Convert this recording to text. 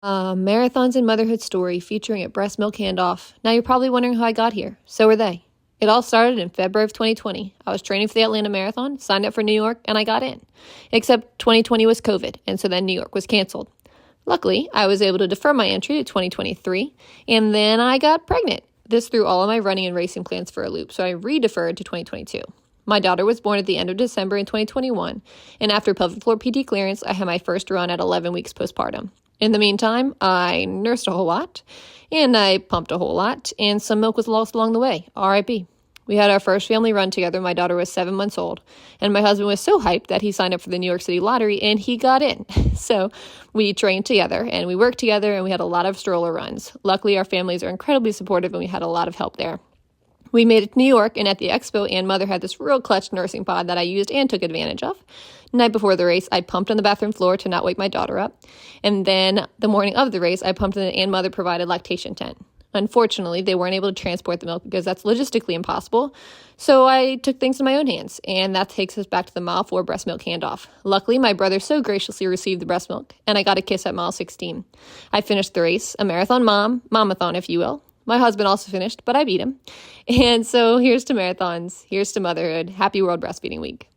Marathons and Motherhood story featuring a breast milk handoff. Now you're probably wondering how I got here. So were they. It all started in February of 2020. I was training for the Atlanta Marathon, signed up for New York, and I got in. Except 2020 was COVID, and so then New York was canceled. Luckily, I was able to defer my entry to 2023, and then I got pregnant. This threw all of my running and racing plans for a loop, so I re-deferred to 2022. My daughter was born at the end of December in 2021, and after pelvic floor PT clearance, I had my first run at 11 weeks postpartum. In the meantime, I nursed a whole lot, and I pumped a whole lot, and some milk was lost along the way, RIP. We had our first family run together. My daughter was 7 months old, and my husband was so hyped that he signed up for the New York City lottery, and he got in. So we trained together, and we worked together, and we had a lot of stroller runs. Luckily, our families are incredibly supportive, and we had a lot of help there. We made it to New York, and at the expo, Ann Mother had this real clutch nursing pod that I used and took advantage of. The night before the race, I pumped on the bathroom floor to not wake my daughter up. And then the morning of the race, I pumped in the Ann Mother provided lactation tent. Unfortunately, they weren't able to transport the milk because that's logistically impossible. So I took things in my own hands, and that takes us back to the mile 4 breast milk handoff. Luckily, my brother so graciously received the breast milk, and I got a kiss at mile 16. I finished the race, a marathon mamathon if you will. My husband also finished, but I beat him. And so here's to marathons, here's to motherhood. Happy World Breastfeeding Week.